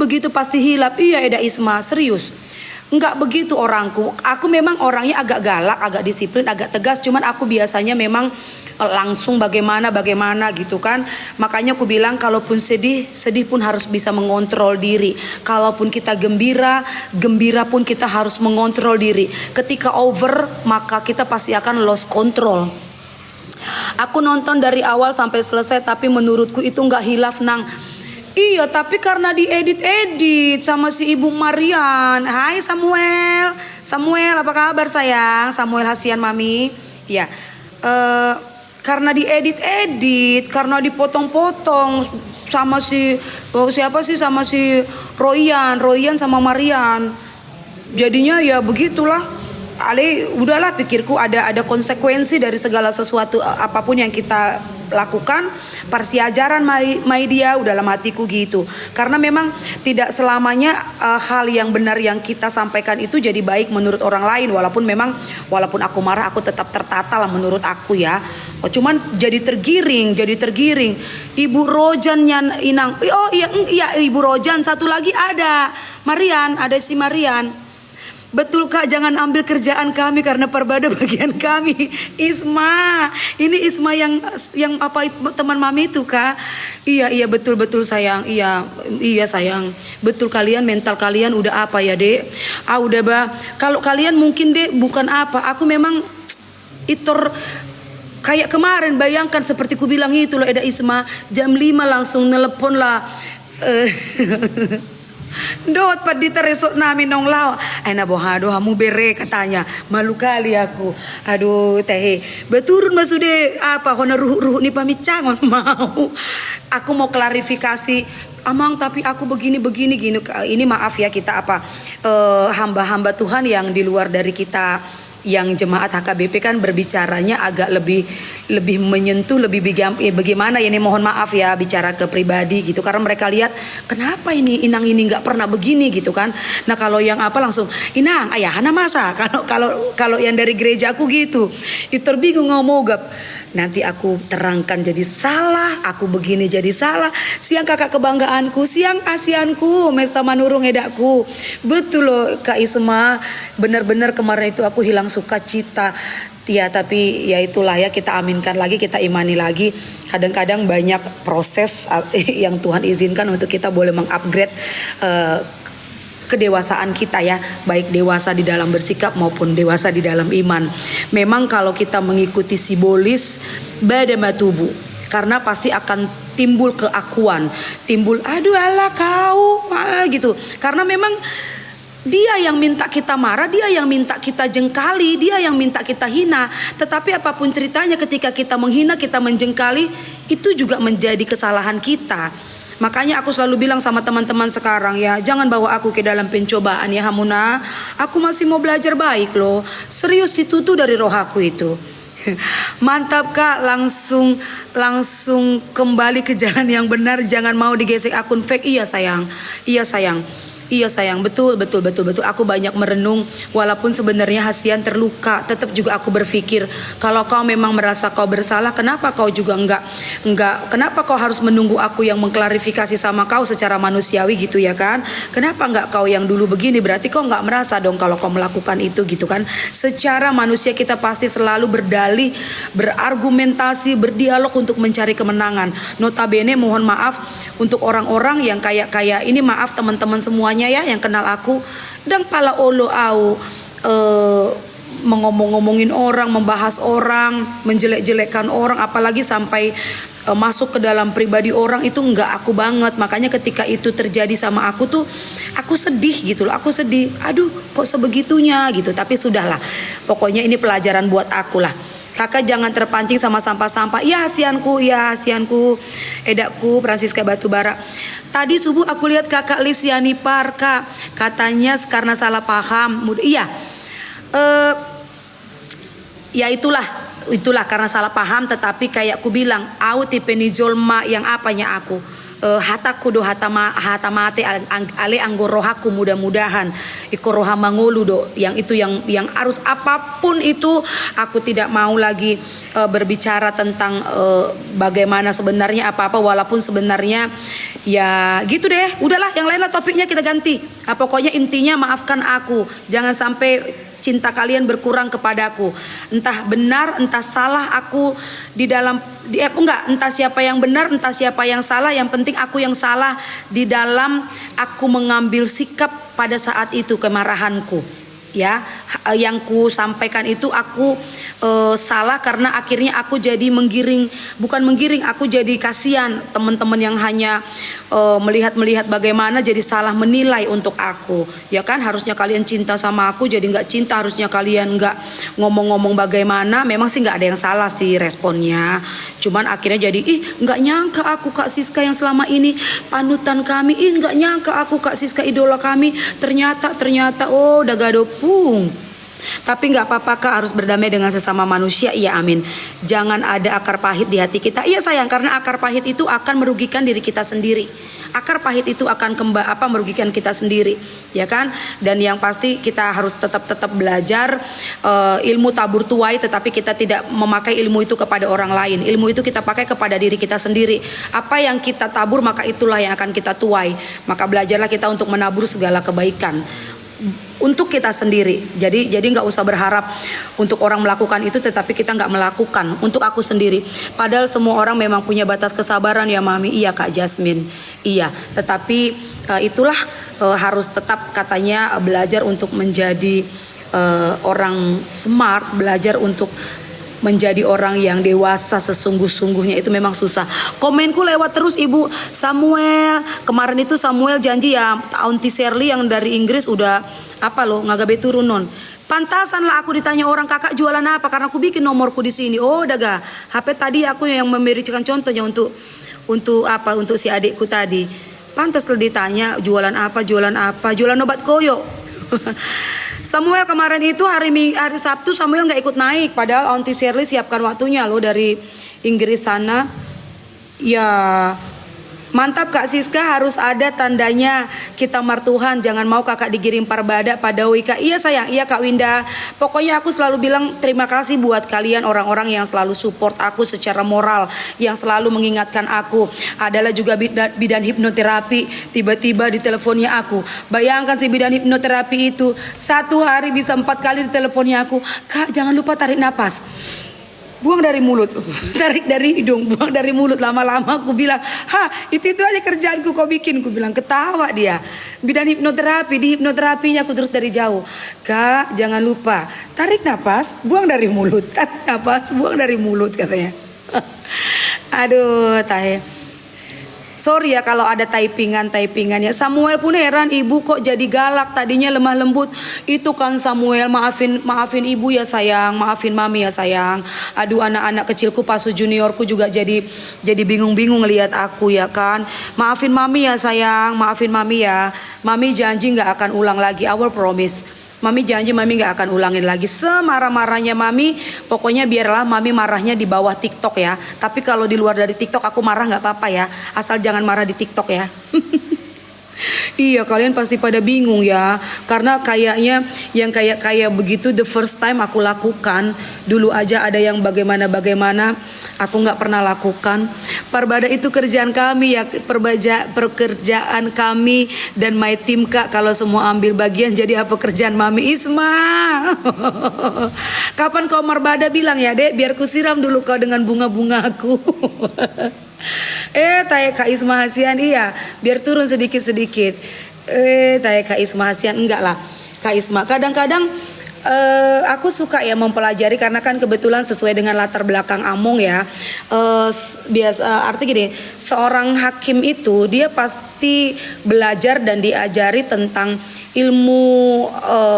begitu pasti hilap. Iya Eda Isma, serius. Enggak begitu orangku. Aku memang orangnya agak galak, agak disiplin, agak tegas. Cuman aku biasanya memang langsung bagaimana gitu kan. Makanya aku bilang kalaupun sedih pun harus bisa mengontrol diri. Kalaupun kita gembira pun kita harus mengontrol diri. Ketika over maka kita pasti akan lost control. Aku nonton dari awal sampai selesai, tapi menurutku itu enggak hilaf nang. Iya, tapi karena diedit sama si Ibu Marian. Hai Samuel. Samuel, apa kabar sayang? Samuel Hasian Mami. Ya, karena diedit, karena dipotong-potong sama siapa sih, sama si Royan sama Marian. Jadinya ya begitulah. Udahlah, pikirku ada konsekuensi dari segala sesuatu apapun yang kita lakukan. Persiajaran media udah dalam hatiku gitu. Karena memang tidak selamanya hal yang benar yang kita sampaikan itu jadi baik menurut orang lain. Walaupun aku marah, aku tetap tertata lah menurut aku ya. Cuman jadi tergiring. Ibu Rojan Inang. Oh iya Ibu Rojan, satu lagi ada Marian, ada si Marian. Betul Kak, jangan ambil kerjaan kami karena perbada bagian kami. Isma, ini Isma yang apa teman Mami itu Kak. Iya betul sayang. Iya sayang. Betul, kalian mental kalian udah apa ya Dek? Udah kalau kalian mungkin Dek bukan apa. Aku memang itor kayak kemarin, bayangkan seperti ku bilang itu loh Eda Isma, jam 5 langsung nelpon lah. Dot padita resort namin nong lao. Ay nabohado hamu bere katanya. Malu kali aku. Aduh teh. Beturun masude apa kona ruh ni pamicangon mau. Aku mau klarifikasi. Amang tapi aku begini gini. Ini maaf ya kita hamba-hamba Tuhan yang di luar dari kita yang jemaat HKBP kan berbicaranya agak lebih menyentuh, bagaimana ya, ini mohon maaf ya bicara ke pribadi gitu, karena mereka lihat kenapa ini Inang ini nggak pernah begini gitu kan. Nah kalau yang langsung Inang ayahana masa, kalau yang dari gereja aku gitu itu bingung ngomong gap. Nanti aku terangkan jadi salah, aku begini jadi salah. Siang kakak kebanggaanku, siang asianku, mesta manurung edaku. Betul loh Kak Isma, benar-benar kemarin itu aku hilang sukacita. Ya tapi ya itulah ya, kita aminkan lagi, kita imani lagi. Kadang-kadang banyak proses yang Tuhan izinkan untuk kita boleh mengupgrade kedewasaan kita ya, baik dewasa di dalam bersikap maupun dewasa di dalam iman. Memang kalau kita mengikuti simbolis badama tubuh, karena pasti akan timbul keakuan, timbul aduh ala kau gitu. Karena memang dia yang minta kita marah, dia yang minta kita jengkali, dia yang minta kita hina. Tetapi apapun ceritanya, ketika kita menghina, kita menjengkali, itu juga menjadi kesalahan kita. Makanya aku selalu bilang sama teman-teman sekarang ya, jangan bawa aku ke dalam pencobaan ya Hamuna. Aku masih mau belajar baik loh. Serius ditutu dari roh aku itu. Mantap Kak, langsung kembali ke jalan yang benar, jangan mau digesek akun fake. Iya sayang, betul. Aku banyak merenung, walaupun sebenarnya Hasian terluka, tetap juga aku berpikir, kalau kau memang merasa kau bersalah, kenapa kau juga enggak, kenapa kau harus menunggu aku yang mengklarifikasi sama kau secara manusiawi gitu ya kan? Kenapa enggak kau yang dulu begini? Berarti kau enggak merasa dong kalau kau melakukan itu gitu kan? Secara manusia kita pasti selalu berdalih, berargumentasi, berdialog untuk mencari kemenangan. Notabene mohon maaf untuk orang-orang yang kayak ini, maaf teman-teman semuanya ya yang kenal aku, dan pala olo au mengomong-ngomongin orang, membahas orang, menjelek-jelekan orang, apalagi sampai masuk ke dalam pribadi orang, itu enggak aku banget. Makanya ketika itu terjadi sama aku tuh aku sedih gitu loh, aku sedih, aduh kok sebegitunya gitu. Tapi sudahlah, pokoknya ini pelajaran buat aku lah. Kakak jangan terpancing sama sampah-sampah. Ya hasianku, edaku Francisca Batubara. Tadi subuh aku lihat kakak Lisiani Par Kak, katanya karena salah paham. Iya, ya itulah karena salah paham. Tetapi kayak aku bilang, aku tipe ni jolma yang apanya aku hataku do hata mate ale anggorohaku, mudah-mudahan ikoroha mangolu do, yang itu yang harus apapun itu aku tidak mau lagi berbicara tentang bagaimana sebenarnya apa-apa, walaupun sebenarnya ya gitu deh, udahlah yang lain lah topiknya kita ganti. Pokoknya intinya maafkan aku, jangan sampai cinta kalian berkurang kepadaku. Entah benar entah salah aku di dalam entah siapa yang benar entah siapa yang salah, yang penting aku yang salah di dalam aku mengambil sikap pada saat itu, kemarahanku ya. Yang ku sampaikan itu aku salah karena akhirnya aku jadi bukan menggiring, aku jadi kasihan teman-teman yang hanya melihat bagaimana, jadi salah menilai untuk aku ya kan. Harusnya kalian cinta sama aku jadi nggak cinta, harusnya kalian nggak ngomong-ngomong bagaimana. Memang sih nggak ada yang salah sih responnya, cuman akhirnya jadi nggak nyangka aku Kak Siska yang selama ini panutan kami, nggak nyangka aku Kak Siska idola kami, ternyata oh udah gadopung. Tapi nggak apa-apa Kak, harus berdamai dengan sesama manusia. Iya amin. Jangan ada akar pahit di hati kita. Iya sayang, karena akar pahit itu akan merugikan diri kita sendiri. Akar pahit itu akan merugikan kita sendiri, ya kan? Dan yang pasti kita harus tetap belajar ilmu tabur tuai, tetapi kita tidak memakai ilmu itu kepada orang lain. Ilmu itu kita pakai kepada diri kita sendiri. Apa yang kita tabur maka itulah yang akan kita tuai. Maka belajarlah kita untuk menabur segala kebaikan untuk kita sendiri. Jadi nggak usah berharap untuk orang melakukan itu tetapi kita nggak melakukan. Untuk aku sendiri, padahal semua orang memang punya batas kesabaran ya Mami. Iya Kak Jasmine, iya. Tetapi itulah harus tetap katanya belajar untuk menjadi orang smart, belajar untuk menjadi orang yang dewasa sesungguh-sungguhnya. Itu memang susah. Komenku lewat terus Ibu Samuel. Kemarin itu Samuel janji ya, Auntie Shirley yang dari Inggris udah ngagabe turun non. Pantasan lah aku ditanya orang, kakak jualan apa, karena aku bikin nomorku di sini. Oh daga, HP tadi aku yang memberikan contohnya untuk si adikku tadi. Pantas lah ditanya jualan apa, jualan obat koyo. Samuel kemarin itu hari Sabtu Samuel nggak ikut naik, padahal Auntie Shirley siapkan waktunya loh dari Inggris sana. Ya mantap Kak Siska, harus ada tandanya kita martuhan, jangan mau kakak digiring parbada pada Wika. Iya sayang, iya Kak Winda. Pokoknya aku selalu bilang terima kasih buat kalian orang-orang yang selalu support aku secara moral, yang selalu mengingatkan aku. Adalah juga bidan hipnoterapi, tiba-tiba di teleponnya aku. Bayangkan si bidan hipnoterapi itu satu hari bisa 4 kali di teleponnya aku. Kak jangan lupa tarik napas, buang dari mulut, tarik dari hidung, buang dari mulut. Lama-lama aku bilang, itu aja kerjaanku kau bikin. Aku bilang, ketawa dia. Bidan hipnoterapi, di hipnoterapinya aku terus dari jauh. Kak jangan lupa tarik napas, buang dari mulut, tarik napas, buang dari mulut katanya. Aduh tahe. Sorry ya kalau ada typingannya. Samuel pun heran, ibu kok jadi galak, tadinya lemah lembut. Itu kan Samuel, maafin ibu ya sayang, maafin mami ya sayang. Aduh anak-anak kecilku Pasu juniorku juga jadi bingung-bingung lihat aku ya kan. Maafin mami ya sayang, maafin mami ya. Mami janji nggak akan ulang lagi, our promise. Mami janji mami gak akan ulangin lagi. Semarah-marahnya mami, pokoknya biarlah mami marahnya di bawah TikTok ya. Tapi kalau di luar dari TikTok aku marah gak apa-apa ya. Asal jangan marah di TikTok ya. Iya kalian pasti pada bingung ya, karena kayaknya yang kayak begitu the first time aku lakukan. Dulu aja ada yang bagaimana aku nggak pernah lakukan. Parbada itu kerjaan kami ya, pekerjaan kami dan my team Kak. Kalau semua ambil bagian jadi apa kerjaan Mami Isma? Kapan kau Marbada bilang ya Dek, biar ku siram dulu kau dengan bunga-bunga aku. Tanya Kak Isma Hasian, iya biar turun sedikit-sedikit. Tanya Kak Isma Hasian, enggak lah Kak Isma. Kadang-kadang aku suka ya mempelajari, karena kan kebetulan sesuai dengan latar belakang Among ya. Arti gini, seorang hakim itu dia pasti belajar dan diajari tentang ilmu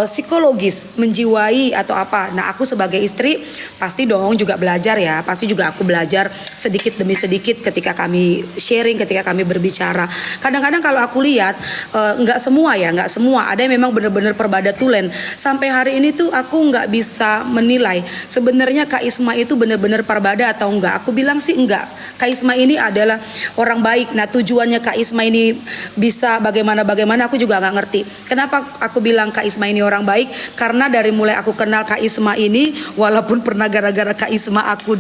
psikologis menjiwai atau apa. Nah, aku sebagai istri pasti dong juga belajar ya, pasti juga aku belajar sedikit demi sedikit ketika kami sharing, ketika kami berbicara. Kadang-kadang kalau aku lihat nggak semua ya, nggak semua, ada yang memang benar-benar perbada tulen. Sampai hari ini tuh aku nggak bisa menilai sebenarnya Kak Isma itu benar-benar perbada atau enggak. Aku bilang sih enggak. Kak Isma ini adalah orang baik. Nah, tujuannya Kak Isma ini bisa bagaimana aku juga nggak ngerti. Kenapa aku bilang Kak Isma ini orang baik? Karena dari mulai aku kenal Kak Isma ini, walaupun pernah gara-gara Kak Isma aku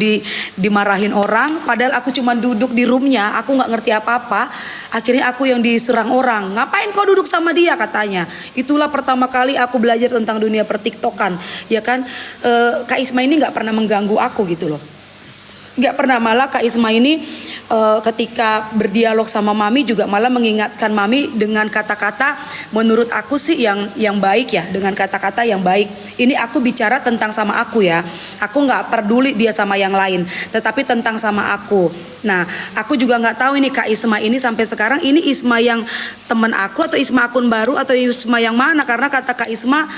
dimarahin orang, padahal aku cuma duduk di roomnya, aku nggak ngerti apa-apa. Akhirnya aku yang diserang orang. Ngapain kau duduk sama dia, katanya. Itulah pertama kali aku belajar tentang dunia pertiktokan, ya kan. Kak Isma ini nggak pernah mengganggu aku gitu loh. Nggak pernah, malah Kak Isma ini ketika berdialog sama Mami juga malah mengingatkan Mami dengan kata-kata menurut aku sih yang baik ya, dengan kata-kata yang baik. Ini aku bicara tentang sama aku ya, aku nggak peduli dia sama yang lain, tetapi tentang sama aku. Nah, aku juga nggak tahu ini Kak Isma ini sampai sekarang ini Isma yang teman aku atau Isma akun baru atau Isma yang mana, karena kata Kak Isma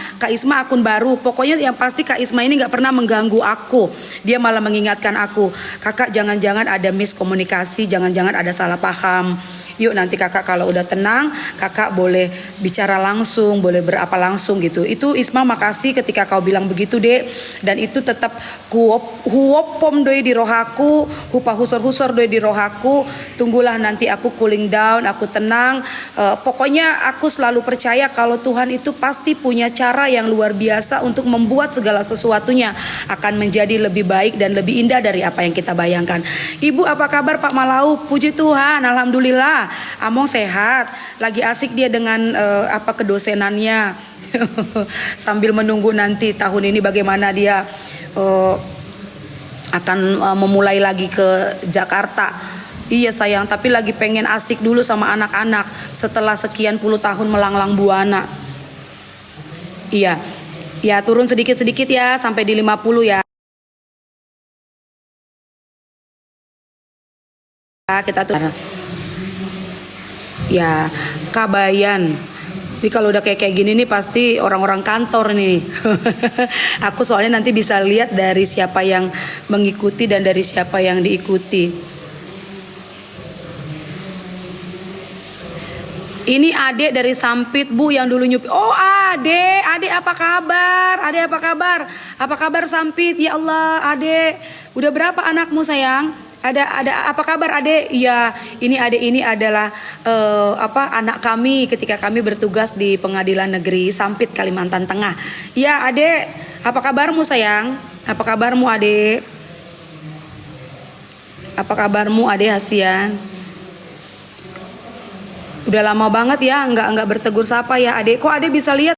akun baru. Pokoknya yang pasti Kak Isma ini nggak pernah mengganggu aku, dia malah mengingatkan aku, kakak jangan-jangan ada miskomunikasi, jangan-jangan ada salah paham. Yuk nanti kakak kalau udah tenang, kakak boleh bicara langsung, boleh berapa langsung gitu. Itu Isma makasih ketika kau bilang begitu dek. Dan itu tetap huopom doi di rohaku, hupa husor doi di rohaku. Tunggulah nanti aku cooling down, aku tenang. Pokoknya aku selalu percaya kalau Tuhan itu pasti punya cara yang luar biasa untuk membuat segala sesuatunya akan menjadi lebih baik dan lebih indah dari apa yang kita bayangkan. Ibu apa kabar Pak Malau? Puji Tuhan, alhamdulillah. Among sehat, lagi asik dia dengan kedosenannya. Sambil menunggu nanti tahun ini bagaimana dia akan memulai lagi ke Jakarta. Iya sayang, tapi lagi pengen asik dulu sama anak-anak setelah sekian puluh tahun melanglang buana. Iya, ya turun sedikit-sedikit ya sampai di 50 ya. Kita tuh ya Kabayan. Tapi kalau udah kayak gini nih pasti orang-orang kantor nih. Aku soalnya nanti bisa lihat dari siapa yang mengikuti dan dari siapa yang diikuti. Ini adek dari Sampit Bu yang dulu nyupi. Oh adek apa kabar? Adek apa kabar? Apa kabar Sampit? Ya Allah adek, udah berapa anakmu sayang? Ada apa kabar adek? Ya ini adek ini adalah anak kami ketika kami bertugas di Pengadilan Negeri Sampit Kalimantan Tengah. Ya adek, apa kabarmu sayang? Apa kabarmu adek? Apa kabarmu adek Hasian? Udah lama banget ya nggak bertegur sapa ya adek. Kok adek bisa lihat